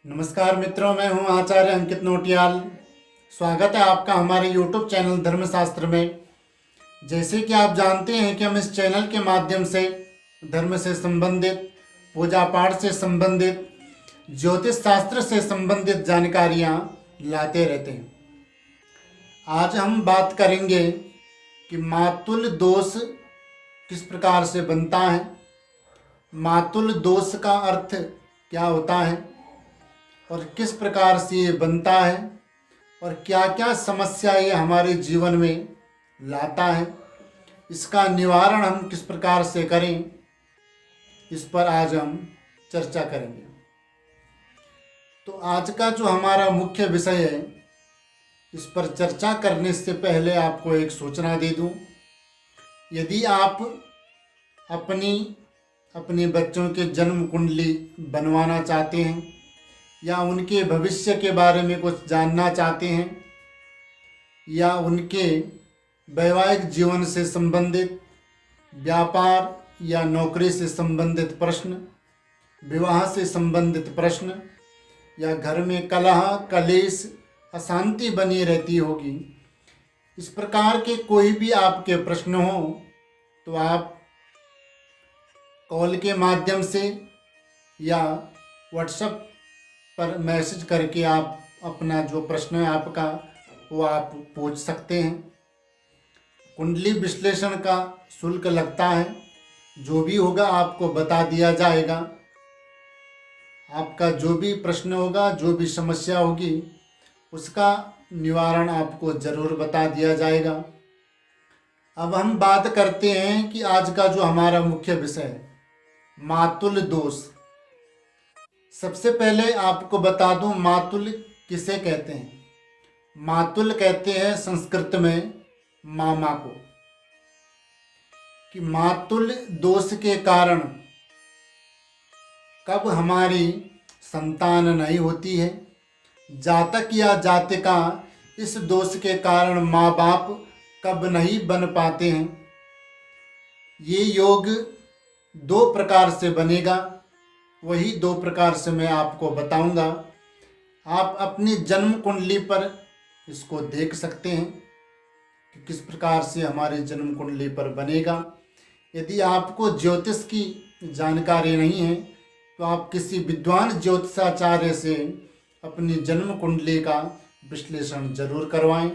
नमस्कार मित्रों, मैं हूं आचार्य अंकित नोटियाल। स्वागत है आपका हमारे YouTube चैनल धर्मशास्त्र में। जैसे कि आप जानते हैं कि हम इस चैनल के माध्यम से धर्म से संबंधित, पूजा पाठ से संबंधित, ज्योतिष शास्त्र से संबंधित जानकारियां लाते रहते हैं। आज हम बात करेंगे कि मातुल दोष किस प्रकार से बनता है, मातुल दोष का अर्थ क्या होता है और किस प्रकार से ये बनता है और क्या क्या समस्या ये हमारे जीवन में लाता है, इसका निवारण हम किस प्रकार से करें, इस पर आज हम चर्चा करेंगे। तो आज का जो हमारा मुख्य विषय है, इस पर चर्चा करने से पहले आपको एक सूचना दे दूं। यदि आप अपने बच्चों के जन्म कुंडली बनवाना चाहते हैं या उनके भविष्य के बारे में कुछ जानना चाहते हैं या उनके वैवाहिक जीवन से संबंधित, व्यापार या नौकरी से संबंधित प्रश्न, विवाह से संबंधित प्रश्न या घर में कलह कलेश अशांति बनी रहती होगी, इस प्रकार के कोई भी आपके प्रश्न हो तो आप कॉल के माध्यम से या व्हाट्सएप पर मैसेज करके आप अपना जो प्रश्न है आपका वो आप पूछ सकते हैं। कुंडली विश्लेषण का शुल्क लगता है, जो भी होगा आपको बता दिया जाएगा। आपका जो भी प्रश्न होगा, जो भी समस्या होगी, उसका निवारण आपको ज़रूर बता दिया जाएगा। अब हम बात करते हैं कि आज का जो हमारा मुख्य विषय है, मातुल दोष। सबसे पहले आपको बता दूं, मातुल किसे कहते हैं। मातुल कहते हैं संस्कृत में मामा को। कि मातुल दोष के कारण कब हमारी संतान नहीं होती है, जातक या जातिका इस दोष के कारण माँ बाप कब नहीं बन पाते हैं, ये योग दो प्रकार से बनेगा। वही दो प्रकार से मैं आपको बताऊंगा। आप अपनी जन्म कुंडली पर इसको देख सकते हैं कि किस प्रकार से हमारी जन्म कुंडली पर बनेगा। यदि आपको ज्योतिष की जानकारी नहीं है तो आप किसी विद्वान ज्योतिषाचार्य से अपनी जन्म कुंडली का विश्लेषण जरूर करवाएं।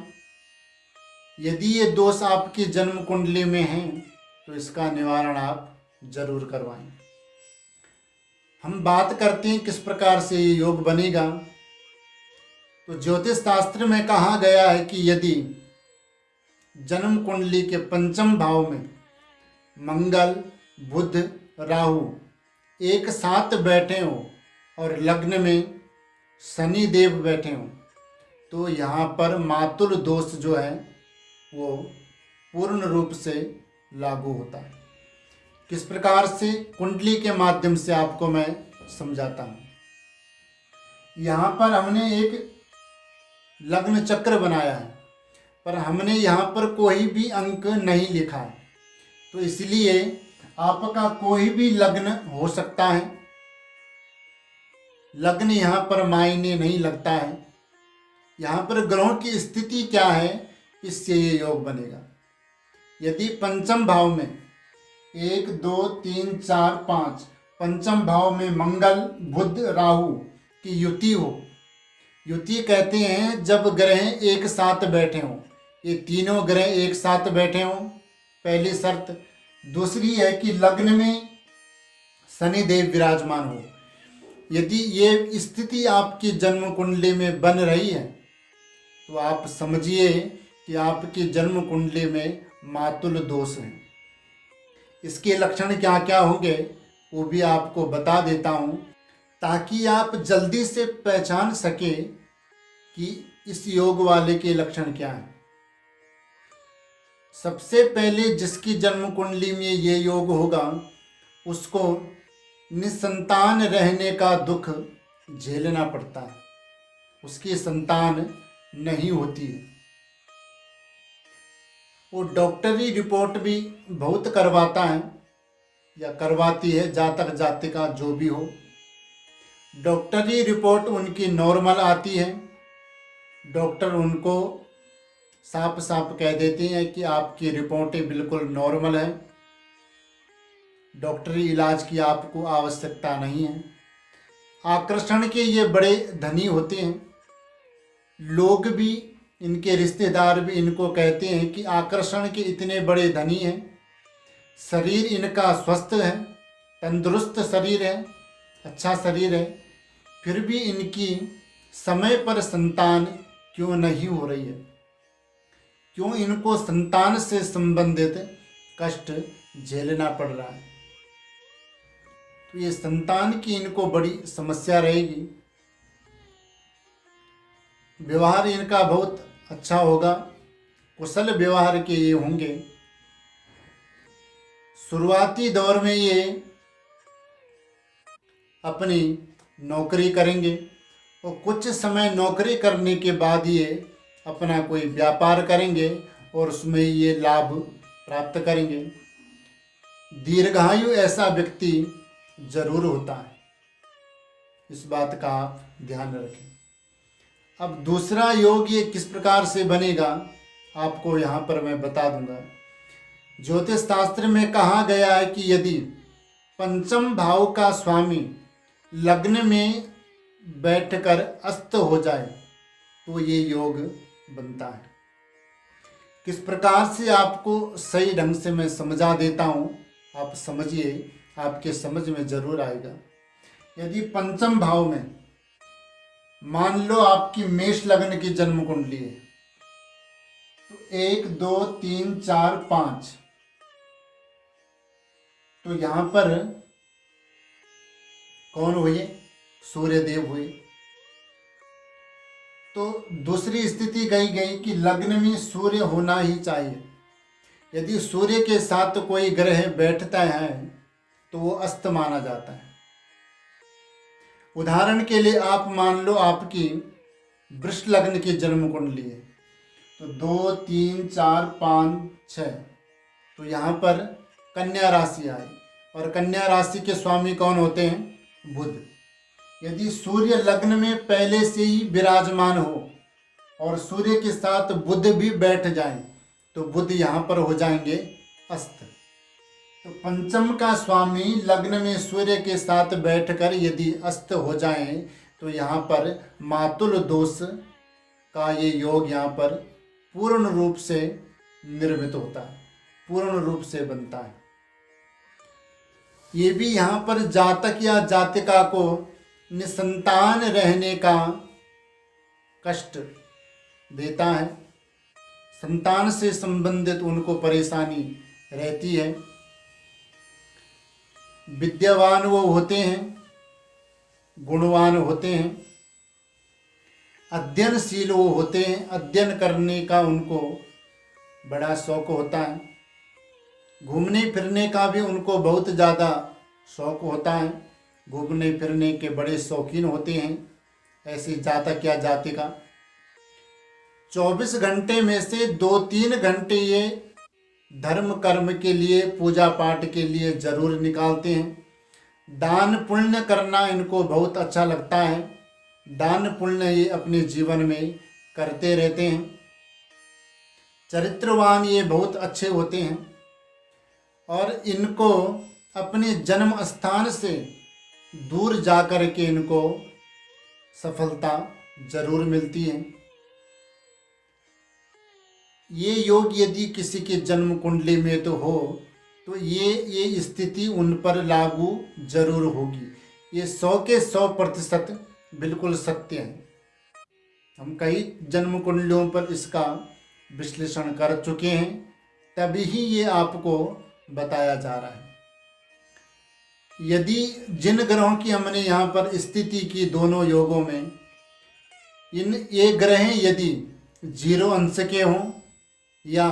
यदि ये दोष आपकी जन्म कुंडली में हैं तो इसका निवारण आप जरूर करवाएं। हम बात करते हैं किस प्रकार से ये योग बनेगा। तो ज्योतिष शास्त्र में कहा गया है कि यदि जन्म कुंडली के पंचम भाव में मंगल, बुध, राहु एक साथ बैठे हो और लग्न में शनि देव बैठे हो तो यहाँ पर मातुल दोष जो है वो पूर्ण रूप से लागू होता है। किस प्रकार से, कुंडली के माध्यम से आपको मैं समझाता हूँ। यहाँ पर हमने एक लग्न चक्र बनाया है, पर हमने यहाँ पर कोई भी अंक नहीं लिखा है, तो इसलिए आपका कोई भी लग्न हो सकता है। लग्न यहाँ पर मायने नहीं लगता है। यहाँ पर ग्रहों की स्थिति क्या है, इससे ये योग बनेगा। यदि पंचम भाव में 1 2 3 4 5 पंचम भाव में मंगल, बुध, राहु की युति हो। युति कहते हैं जब ग्रह एक साथ बैठे हों, ये तीनों ग्रह एक साथ बैठे हों, पहली शर्त। दूसरी है कि लग्न में शनि देव विराजमान हो। यदि ये स्थिति आपकी जन्म कुंडली में बन रही है तो आप समझिए कि आपकी जन्म कुंडली में मातुल दोष है। इसके लक्षण क्या क्या होंगे वो भी आपको बता देता हूँ, ताकि आप जल्दी से पहचान सके कि इस योग वाले के लक्षण क्या हैं। सबसे पहले जिसकी जन्म कुंडली में ये योग होगा उसको निसंतान रहने का दुख झेलना पड़ता है। उसकी संतान नहीं होती है। वो डॉक्टरी रिपोर्ट भी बहुत करवाता है या करवाती है, जातक जातिका जो भी हो। डॉक्टरी रिपोर्ट उनकी नॉर्मल आती है। डॉक्टर उनको साफ साफ कह देते हैं कि आपकी रिपोर्टें बिल्कुल नॉर्मल है, डॉक्टरी इलाज की आपको आवश्यकता नहीं है। आकर्षण के ये बड़े धनी होते हैं। लोग भी, इनके रिश्तेदार भी इनको कहते हैं कि आकर्षण के इतने बड़े धनी हैं, शरीर इनका स्वस्थ है, तंदुरुस्त शरीर है, अच्छा शरीर है, फिर भी इनकी समय पर संतान क्यों नहीं हो रही है, क्यों इनको संतान से संबंधित कष्ट झेलना पड़ रहा है। तो ये संतान की इनको बड़ी समस्या रहेगी। व्यवहार इनका बहुत अच्छा होगा, कुशल व्यवहार के ये होंगे। शुरुआती दौर में ये अपनी नौकरी करेंगे और कुछ समय नौकरी करने के बाद ये अपना कोई व्यापार करेंगे और उसमें ये लाभ प्राप्त करेंगे। दीर्घायु ऐसा व्यक्ति जरूर होता है, इस बात का आप ध्यान रखें। अब दूसरा योग ये किस प्रकार से बनेगा आपको यहाँ पर मैं बता दूंगा। ज्योतिष शास्त्र में कहा गया है कि यदि पंचम भाव का स्वामी लग्न में बैठकर अस्त हो जाए तो ये योग बनता है। किस प्रकार से आपको सही ढंग से मैं समझा देता हूँ, आप समझिए, आपके समझ में जरूर आएगा। यदि पंचम भाव में मान लो आपकी मेष लग्न की जन्म कुंडली है, तो 1 2 3 4 5, तो यहां पर कौन हुए? सूर्य देव हुए। तो दूसरी स्थिति गई कि लग्न में सूर्य होना ही चाहिए। यदि सूर्य के साथ कोई ग्रह बैठता है तो वो अस्त माना जाता है। उदाहरण के लिए आप मान लो आपकी वृष लग्न की जन्म कुंडली है, तो 2 3 4 5 6, तो यहाँ पर कन्या राशि आई और कन्या राशि के स्वामी कौन होते हैं? बुध। यदि सूर्य लग्न में पहले से ही विराजमान हो और सूर्य के साथ बुध भी बैठ जाए तो बुध यहाँ पर हो जाएंगे अस्त। तो पंचम का स्वामी लग्न में सूर्य के साथ बैठकर यदि अस्त हो जाए तो यहाँ पर मातुल दोष का ये योग यहाँ पर पूर्ण रूप से निर्मित होता है, पूर्ण रूप से बनता है। ये भी यहाँ पर जातक या जातिका को निसंतान रहने का कष्ट देता है, संतान से संबंधित उनको परेशानी रहती है। विद्यावान वो होते हैं, गुणवान होते हैं, अध्ययनशील वो होते हैं, अध्ययन करने का उनको बड़ा शौक होता है, घूमने फिरने का भी उनको बहुत ज़्यादा शौक होता है, घूमने फिरने के बड़े शौकीन होते हैं ऐसे जातक या जातिका। 24 घंटे में से 2-3 घंटे ये धर्म कर्म के लिए, पूजा पाठ के लिए जरूर निकालते हैं। दान पुण्य करना इनको बहुत अच्छा लगता है, दान पुण्य ये अपने जीवन में करते रहते हैं। चरित्रवान ये बहुत अच्छे होते हैं और इनको अपने जन्म स्थान से दूर जाकर के इनको सफलता जरूर मिलती है। ये योग यदि किसी के जन्म कुंडली में तो हो तो ये स्थिति उन पर लागू जरूर होगी। ये 100 के 100% बिल्कुल सत्य है। हम कई जन्म कुंडलियों पर इसका विश्लेषण कर चुके हैं, तभी ही ये आपको बताया जा रहा है। यदि जिन ग्रहों की हमने यहाँ पर स्थिति की दोनों योगों में, ये ग्रह यदि 0 अंश के हों या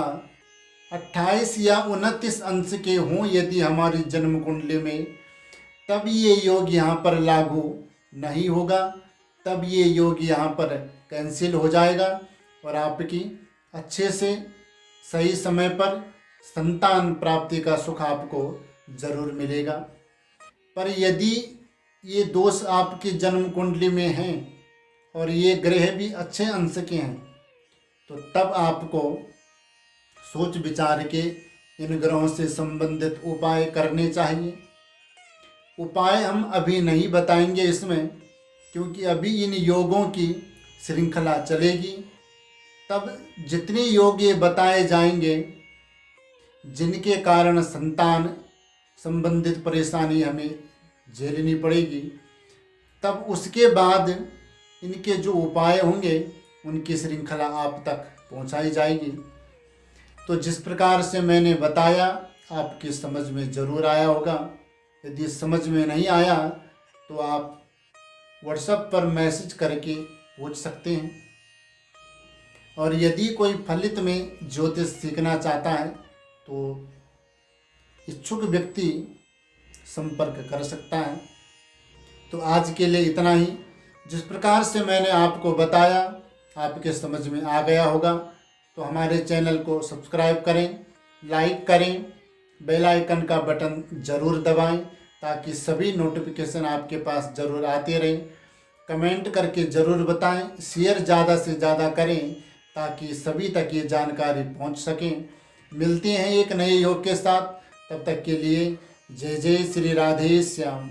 28 या 29 अंश के हों यदि हमारी जन्म कुंडली में, तब ये योग यहाँ पर लागू नहीं होगा, तब ये योग यहाँ पर कैंसिल हो जाएगा और आपकी अच्छे से सही समय पर संतान प्राप्ति का सुख आपको जरूर मिलेगा। पर यदि ये दोष आपकी जन्म कुंडली में हैं और ये ग्रह भी अच्छे अंश के हैं, तो तब आपको सोच विचार के इन ग्रहों से संबंधित उपाय करने चाहिए। उपाय हम अभी नहीं बताएंगे इसमें, क्योंकि अभी इन योगों की श्रृंखला चलेगी। तब जितने योग ये बताए जाएंगे जिनके कारण संतान संबंधित परेशानी हमें झेलनी पड़ेगी, तब उसके बाद इनके जो उपाय होंगे उनकी श्रृंखला आप तक पहुंचाई जाएगी। तो जिस प्रकार से मैंने बताया आपकी समझ में ज़रूर आया होगा। यदि समझ में नहीं आया तो आप व्हाट्सएप पर मैसेज करके पूछ सकते हैं। और यदि कोई फलित में ज्योतिष सीखना चाहता है तो इच्छुक व्यक्ति संपर्क कर सकता है। तो आज के लिए इतना ही। जिस प्रकार से मैंने आपको बताया आपके समझ में आ गया होगा, तो हमारे चैनल को सब्सक्राइब करें, लाइक करें, बेल आइकन का बटन ज़रूर दबाएं ताकि सभी नोटिफिकेशन आपके पास ज़रूर आते रहें। कमेंट करके ज़रूर बताएं, शेयर ज़्यादा से ज़्यादा करें ताकि सभी तक ये जानकारी पहुंच सकें। मिलते हैं एक नए योग के साथ, तब तक के लिए जय जय श्री राधे श्याम।